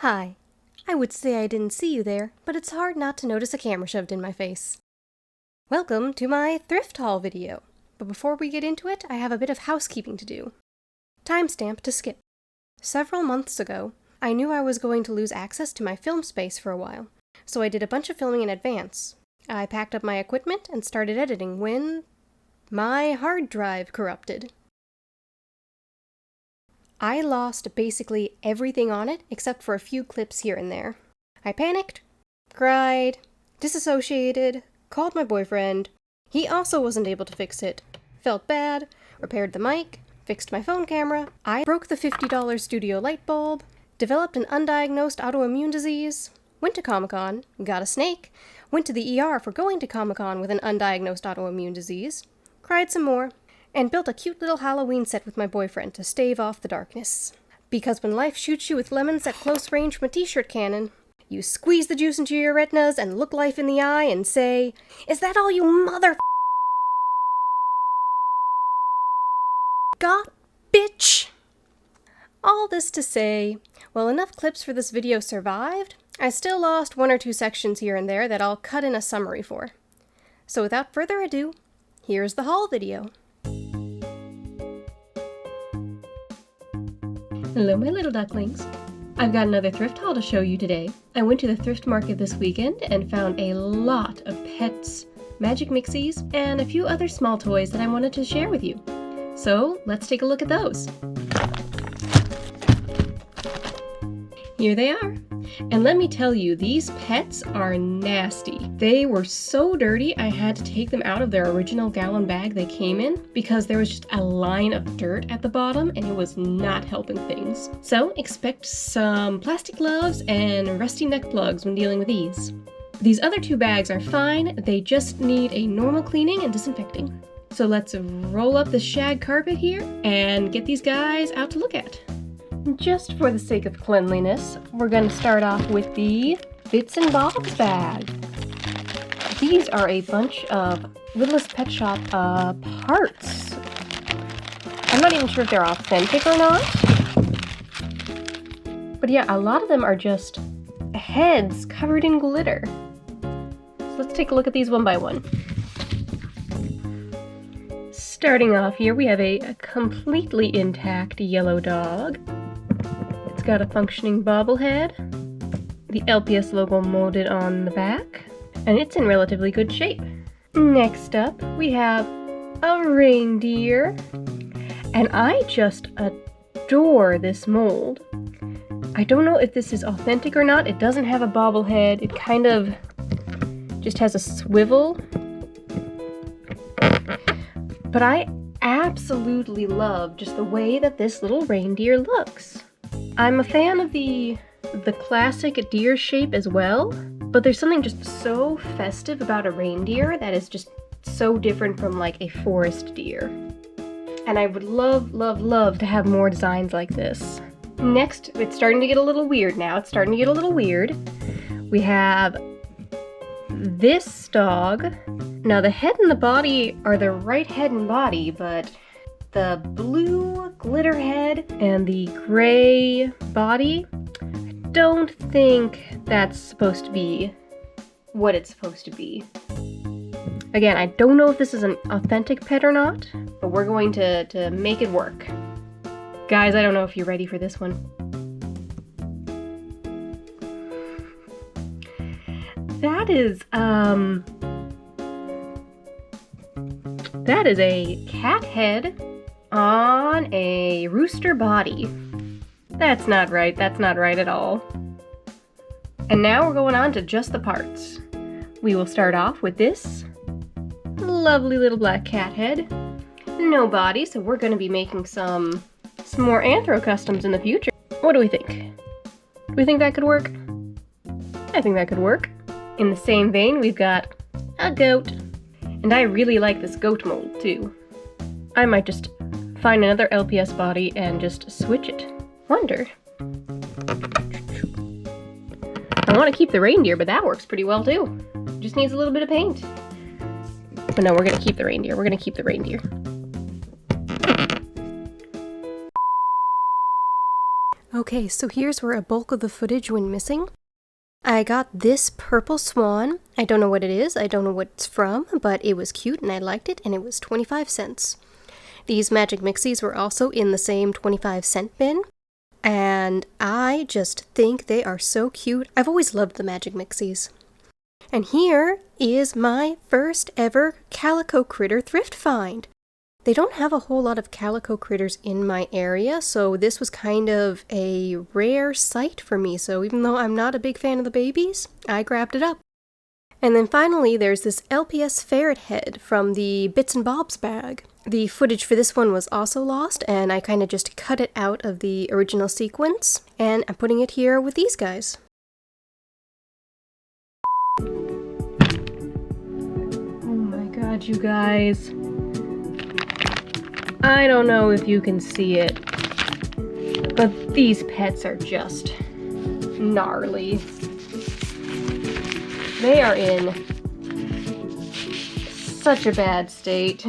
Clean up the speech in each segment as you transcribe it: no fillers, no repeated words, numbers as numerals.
Hi. I would say I didn't see you there, but it's hard not to notice a camera shoved in my face. Welcome to my thrift haul video. But before we get into it, I have a bit of housekeeping to do. Timestamp to skip. Several months ago, I knew I was going to lose access to my film space for a while, so I did a bunch of filming in advance. I packed up my equipment and started editing when my hard drive corrupted. I lost basically everything on it except for a few clips here and there. I panicked, cried, disassociated, called my boyfriend. He also wasn't able to fix it. Felt bad, repaired the mic, fixed my phone camera. I broke the $50 studio light bulb, developed an undiagnosed autoimmune disease, went to Comic-Con, got a snake, went to the ER for going to Comic-Con with an undiagnosed autoimmune disease, cried some more, and built a cute little Halloween set with my boyfriend to stave off the darkness. Because when life shoots you with lemons at close range from a t-shirt cannon, you squeeze the juice into your retinas and look life in the eye and say, "Is that all you mother got, bitch?" All this to say, while enough clips for this video survived, I still lost one or two sections here and there that I'll cut in a summary for. So without further ado, here's the haul video. Hello my little ducklings. I've got another thrift haul to show you today. I went to the thrift market this weekend and found a lot of pets, magic Mixies, and a few other small toys that I wanted to share with you. So let's take a look at those. Here they are. And let me tell you, these pets are nasty. They were so dirty I had to take them out of their original gallon bag they came in because there was just a line of dirt at the bottom and it was not helping things. So expect some plastic gloves and rusty neck plugs when dealing with these. These other two bags are fine, they just need a normal cleaning and disinfecting. So let's roll up the shag carpet here and get these guys out to look at. Just for the sake of cleanliness, we're going to start off with the Bits and Bobs bag. These are a bunch of Littlest Pet Shop parts. I'm not even sure if they're authentic or not. But yeah, a lot of them are just heads covered in glitter. So let's take a look at these one by one. Starting off here, we have a completely intact yellow dog. It's got a functioning bobblehead, the LPS logo molded on the back, and it's in relatively good shape. Next up, we have a reindeer, and I just adore this mold. I don't know if this is authentic or not. It doesn't have a bobblehead. It kind of just has a swivel. But I absolutely love just the way that this little reindeer looks. I'm a fan of the classic deer shape as well, but there's something just so festive about a reindeer that is just so different from like a forest deer. And I would love, love, love to have more designs like this. Next, it's starting to get a little weird now. It's starting to get a little weird. We have this dog. Now the head and the body are the right head and body, but the blue glitter head and the gray body, I don't think that's supposed to be what it's supposed to be. Again, I don't know if this is an authentic pet or not, but we're going to make it work. Guys, I don't know if you're ready for this one. That is a cat head on a rooster body. That's not right. That's not right at all. And now we're going on to just the parts. We will start off with this lovely little black cat head. No body, so we're going to be making some more Anthro customs in the future. What do we think? Do we think that could work? I think that could work. In the same vein, we've got a goat. And I really like this goat mold, too. I might just find another LPS body and just switch it. Wonder. I want to keep the reindeer, but that works pretty well, too. Just needs a little bit of paint. But no, we're going to keep the reindeer. We're going to keep the reindeer. Okay, so here's where a bulk of the footage went missing. I got this purple swan. I don't know what it is, I don't know what it's from, but it was cute and I liked it, and it was 25 cents. These magic Mixies were also in the same 25-cent bin, and I just think they are so cute. I've always loved the magic Mixies. And here is my first ever Calico Critter thrift find. They don't have a whole lot of Calico Critters in my area, so this was kind of a rare sight for me, so even though I'm not a big fan of the babies, I grabbed it up. And then finally, there's this LPS ferret head from the Bits and Bobs bag. The footage for this one was also lost, and I kind of just cut it out of the original sequence, and I'm putting it here with these guys. Oh my god, you guys. I don't know if you can see it, but these pets are just gnarly. They are in such a bad state.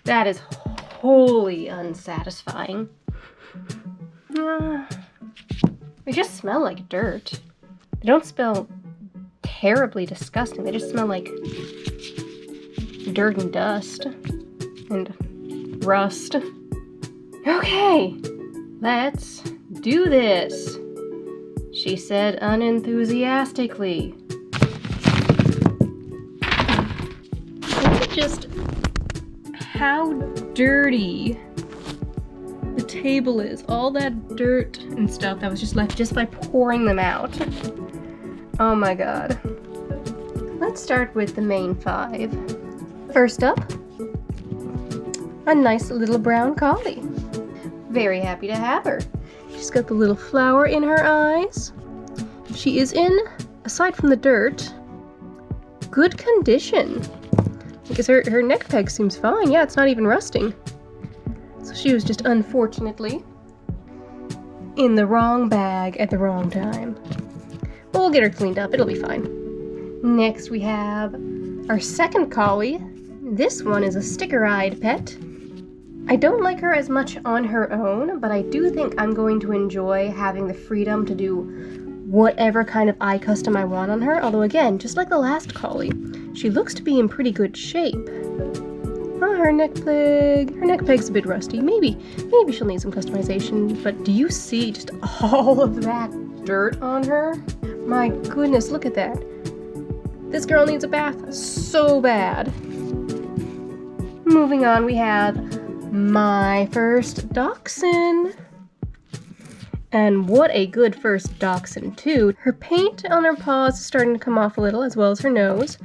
That is wholly unsatisfying. They just smell like dirt. They don't smell terribly disgusting. They just smell like dirt and dust and rust. Okay, let's do this, she said unenthusiastically. Look at just how dirty the table is. All that dirt and stuff that was just left just by pouring them out. Oh my god. Let's start with the main 5. First up, a nice little brown collie. Very happy to have her. She's got the little flower in her eyes. She is in, aside from the dirt, good condition. Because her neck peg seems fine. Yeah, it's not even rusting. So she was just unfortunately in the wrong bag at the wrong time. But we'll get her cleaned up, it'll be fine. Next we have our second collie. This one is a sticker-eyed pet. I don't like her as much on her own, but I do think I'm going to enjoy having the freedom to do whatever kind of eye custom I want on her. Although again, just like the last collie, she looks to be in pretty good shape. Oh, her neck peg's a bit rusty. Maybe she'll need some customization, but do you see just all of that dirt on her? My goodness, look at that. This girl needs a bath so bad. Moving on, we have my first dachshund. And what a good first dachshund, too. Her paint on her paws is starting to come off a little, as well as her nose.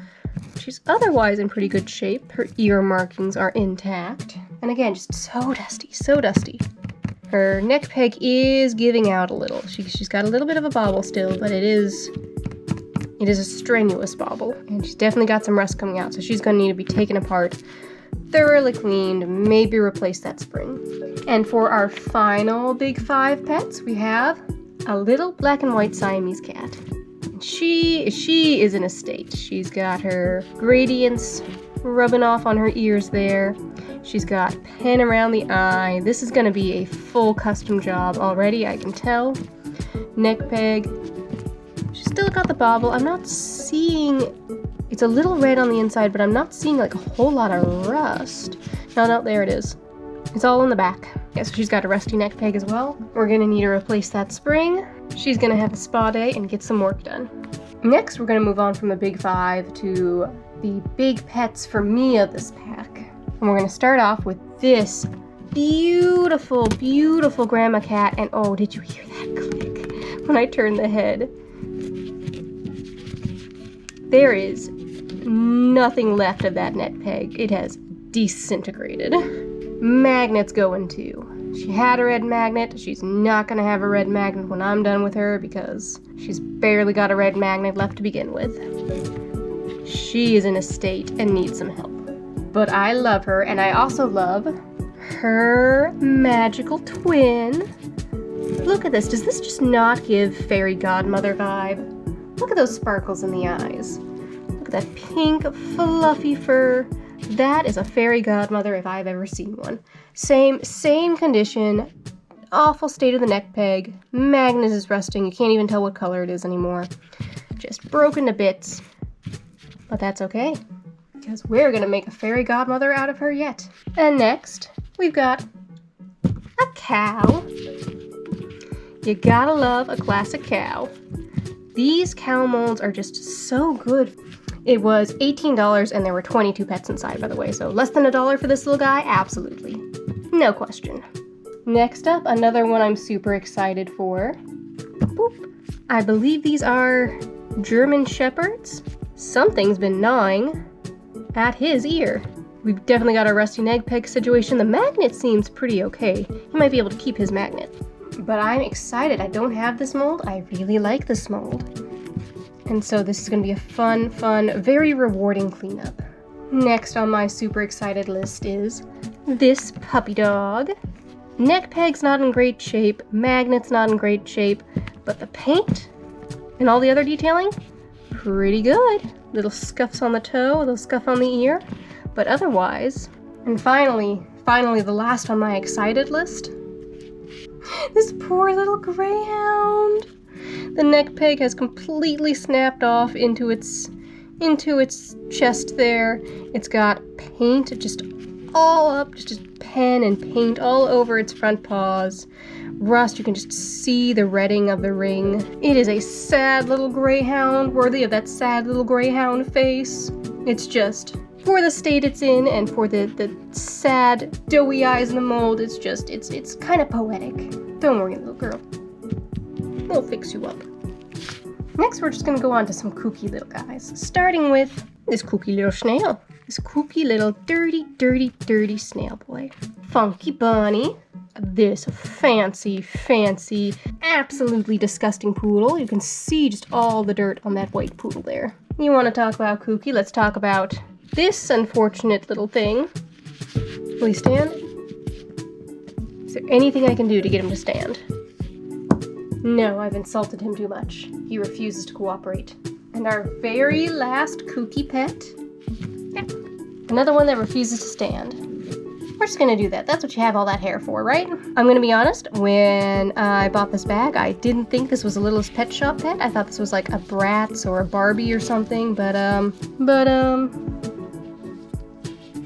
She's otherwise in pretty good shape. Her ear markings are intact. And again, just so dusty, so dusty. Her neck peg is giving out a little. She's got a little bit of a bobble still, but it is a strenuous bobble. And she's definitely got some rust coming out, so she's going to need to be taken apart, thoroughly cleaned, maybe replace that spring. And for our final big 5 pets, we have a little black and white Siamese cat. She is in a state. She's got her gradients rubbing off on her ears there. She's got pen around the eye. This is going to be a full custom job already, I can tell. Neck peg. She's still got the bobble. I'm not seeing... It's a little red on the inside, but I'm not seeing like a whole lot of rust. No, there it is. It's all in the back. Yeah, so she's got a rusty neck peg as well. We're gonna need to replace that spring. She's gonna have a spa day and get some work done. Next, we're gonna move on from the big 5 to the big pets for me of this pack. And we're gonna start off with this beautiful, beautiful grandma cat. And oh, did you hear that click when I turned the head? There is nothing left of that neck peg. It has disintegrated. Magnet's going too. She had a red magnet. She's not gonna have a red magnet when I'm done with her because she's barely got a red magnet left to begin with. She is in a state and needs some help. But I love her, and I also love her magical twin. Look at this. Does this just not give fairy godmother vibe? Look at those sparkles in the eyes. Look Look at that pink, fluffy fur. That is a fairy godmother if I've ever seen one. Same condition. Awful state of the neck peg. Magnet is rusting. You can't even tell what color it is anymore. Just broken to bits. But that's okay, because we're gonna make a fairy godmother out of her yet. And next, we've got a cow. You gotta love a classic cow. These cow molds are just so good. It was $18 and there were 22 pets inside, by the way, so less than $1 for this little guy? Absolutely. No question. Next up, another one I'm super excited for. Boop. I believe these are German Shepherds. Something's been gnawing at his ear. We've definitely got a rusty neck peg situation. The magnet seems pretty okay. He might be able to keep his magnet. But I'm excited. I don't have this mold. I really like this mold. And so this is going to be a fun, very rewarding cleanup. Next on my super excited list is this puppy dog. Neck peg's not in great shape, magnet's not in great shape, but the paint and all the other detailing, pretty good. Little scuffs on the toe, a little scuff on the ear, but otherwise. And finally, the last on my excited list, this poor little greyhound. The neck peg has completely snapped off into its chest there. It's got paint just all up, just pen and paint all over its front paws. Rust, you can just see the redding of the ring. It is a sad little greyhound, worthy of that sad little greyhound face. It's just, for the state it's in and for the sad doughy eyes in the mold, it's kind of poetic. Don't worry, little girl. We'll fix you up. Next, we're just gonna go on to some kooky little guys, starting with this kooky little snail. This kooky little dirty snail boy. Funky Bunny. This fancy, absolutely disgusting poodle. You can see just all the dirt on that white poodle there. You want to talk about kooky? Let's talk about this unfortunate little thing. Will he stand? Is there anything I can do to get him to stand? No, I've insulted him too much. He refuses to cooperate. And our very last kooky pet. Yeah. Another one that refuses to stand. We're just gonna do that. That's what you have all that hair for, right? I'm gonna be honest, when I bought this bag, I didn't think this was a Littlest Pet Shop pet. I thought this was like a Bratz or a Barbie or something, but am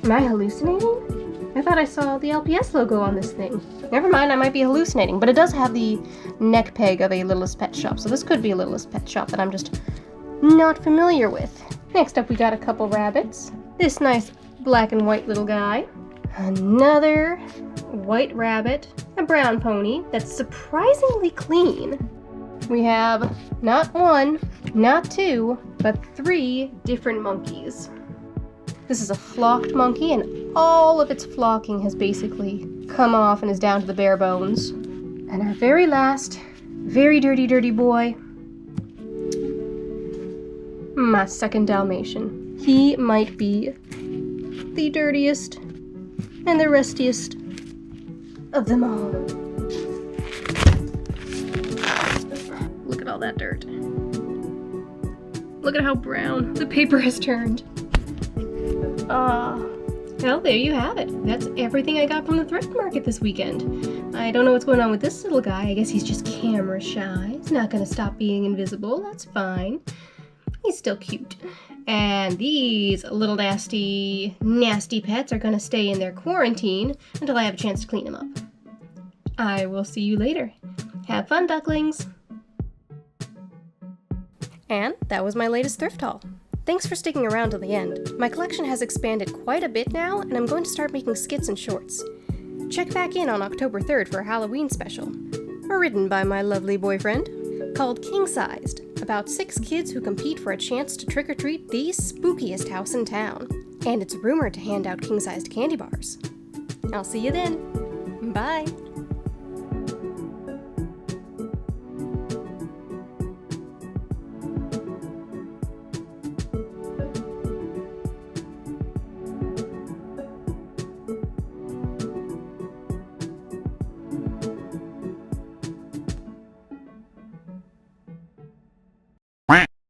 I hallucinating? I thought I saw the LPS logo on this thing. Never mind, I might be hallucinating, but it does have the neck peg of a Littlest Pet Shop, so this could be a Littlest Pet Shop that I'm just not familiar with. Next up, we got a couple rabbits. This nice black and white little guy. Another white rabbit, a brown pony that's surprisingly clean. We have not one, not two, but 3 different monkeys. This is a flocked monkey, and all of its flocking has basically come off and is down to the bare bones. And our very last, very dirty boy, my second Dalmatian. He might be the dirtiest and the rustiest of them all. Look at all that dirt. Look at how brown the paper has turned. Well, there you have it. That's everything I got from the thrift market this weekend. I don't know what's going on with this little guy. I guess he's just camera shy. He's not gonna stop being invisible. That's fine. He's still cute. And these little nasty pets are gonna stay in their quarantine until I have a chance to clean them up. I will see you later. Have fun, ducklings! And that was my latest thrift haul. Thanks for sticking around till the end. My collection has expanded quite a bit now, and I'm going to start making skits and shorts. Check back in on October 3rd for a Halloween special, written by my lovely boyfriend, called King Sized, about 6 kids who compete for a chance to trick-or-treat the spookiest house in town. And it's rumored to hand out king-sized candy bars. I'll see you then. Bye!